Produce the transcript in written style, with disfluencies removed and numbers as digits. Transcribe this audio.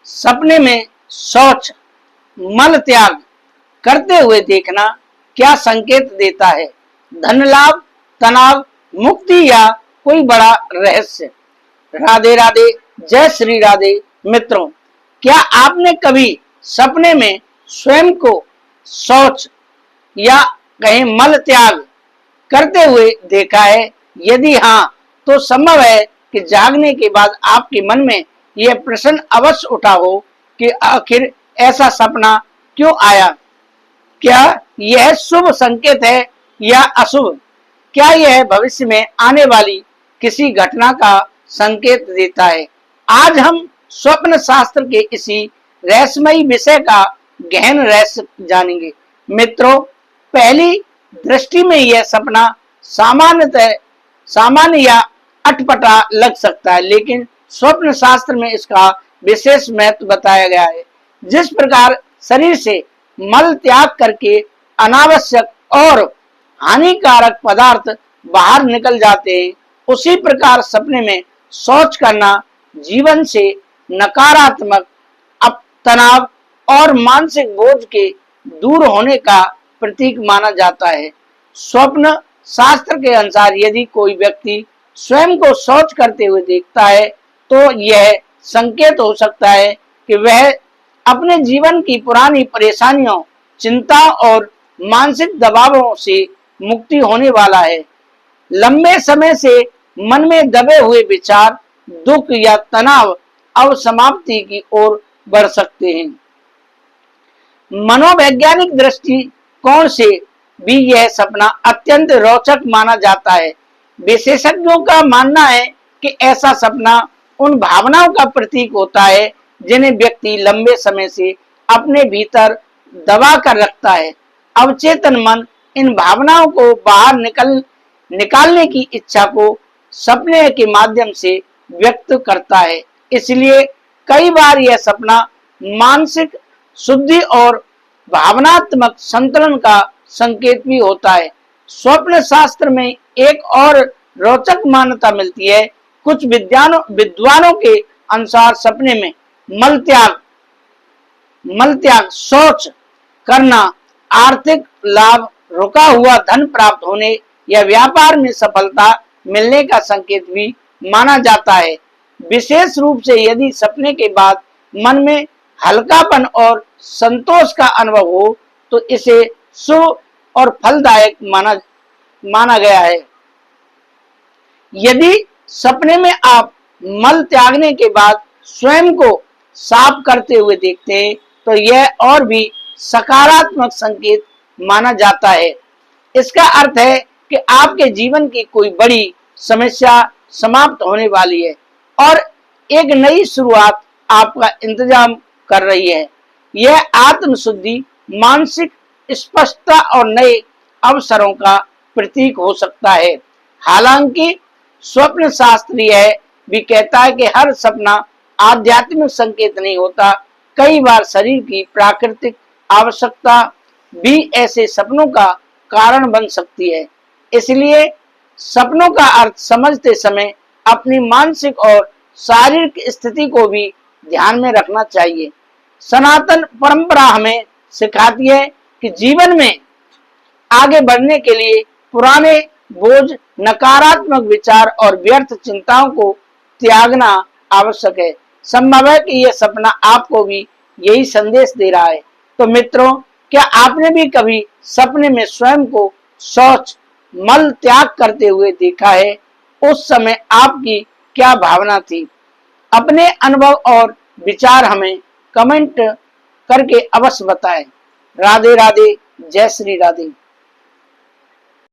सपने में शौच मल त्याग करते हुए देखना क्या संकेत देता है? धन लाभ, तनाव मुक्ति या कोई बड़ा रहस्य? राधे राधे, जय श्री राधे। मित्रों, क्या आपने कभी सपने में स्वयं को शौच या कहीं मल त्याग करते हुए देखा है? यदि हाँ, तो संभव है कि जागने के बाद आपके मन में यह प्रश्न अवश्य उठा हो कि आखिर ऐसा सपना क्यों आया? क्या यह शुभ संकेत है या अशुभ? क्या यह भविष्य में आने वाली किसी घटना का संकेत देता है? आज हम स्वप्न शास्त्र के इसी रहस्यमयी विषय का गहन रहस्य जानेंगे। मित्रों, पहली दृष्टि में यह सपना सामान्य या अटपटा लग सकता है, लेकिन स्वप्न शास्त्र में इसका विशेष महत्व बताया गया है। जिस प्रकार शरीर से मल त्याग करके अनावश्यक और हानिकारक पदार्थ बाहर निकल जाते हैं, उसी प्रकार सपने में शौच करना जीवन से नकारात्मक तनाव और मानसिक बोझ के दूर होने का प्रतीक माना जाता है। स्वप्न शास्त्र के अनुसार यदि कोई व्यक्ति स्वयं को शौच करते हुए देखता है, तो यह संकेत हो सकता है कि वह अपने जीवन की पुरानी परेशानियों, चिंता और मानसिक दबावों से मुक्ति होने वाला है। लंबे समय से मन में दबे हुए विचार, दुख या तनाव अब समाप्ति की ओर बढ़ सकते हैं। मनोवैज्ञानिक दृष्टिकोण से भी यह सपना अत्यंत रोचक माना जाता है। विशेषज्ञों का मानना है कि ऐसा सपना उन भावनाओं का प्रतीक होता है जिन्हें व्यक्ति लंबे समय से अपने भीतर दबा कर रखता है। अवचेतन मन इन भावनाओं को बाहर निकालने की इच्छा को सपने के माध्यम से व्यक्त करता है। इसलिए कई बार यह सपना मानसिक शुद्धि और भावनात्मक संतुलन का संकेत भी होता है। स्वप्न शास्त्र में एक और रोचक मान्यता मिलती है। कुछ विद्वानों के अनुसार सपने में मल त्याग शौच करना आर्थिक लाभ, रुका हुआ धन प्राप्त होने या व्यापार में सफलता मिलने का संकेत भी माना जाता है। विशेष रूप से यदि सपने के बाद मन में हल्कापन और संतोष का अनुभव हो, तो इसे शुभ और फलदायक माना गया है। यदि सपने में आप मल त्यागने के बाद स्वयं को साफ करते हुए देखते हैं, तो यह और भी सकारात्मक संकेत माना जाता है। इसका अर्थ है कि आपके जीवन की कोई बड़ी समस्या समाप्त होने वाली है और एक नई शुरुआत आपका इंतजाम कर रही है। यह आत्मशुद्धि, मानसिक स्पष्टता और नए अवसरों का प्रतीक हो सकता है। हालांकि स्वप्न शास्त्र यह भी कहता है कि हर सपना आध्यात्मिक संकेत नहीं होता। कई बार शरीर की प्राकृतिक आवश्यकता भी ऐसे सपनों का कारण बन सकती है। इसलिए सपनों का अर्थ समझते समय अपनी मानसिक और शारीरिक स्थिति को भी ध्यान में रखना चाहिए। सनातन परंपरा हमें सिखाती है कि जीवन में आगे बढ़ने के लिए पुराने बोझ, नकारात्मक विचार और व्यर्थ चिंताओं को त्यागना आवश्यक है। संभव है कि यह सपना आपको भी यही संदेश दे रहा है। तो मित्रों, क्या आपने भी कभी सपने में स्वयं को शौच मल त्याग करते हुए देखा है? उस समय आपकी क्या भावना थी? अपने अनुभव और विचार हमें कमेंट करके अवश्य बताएं। राधे राधे, जय श्री राधे।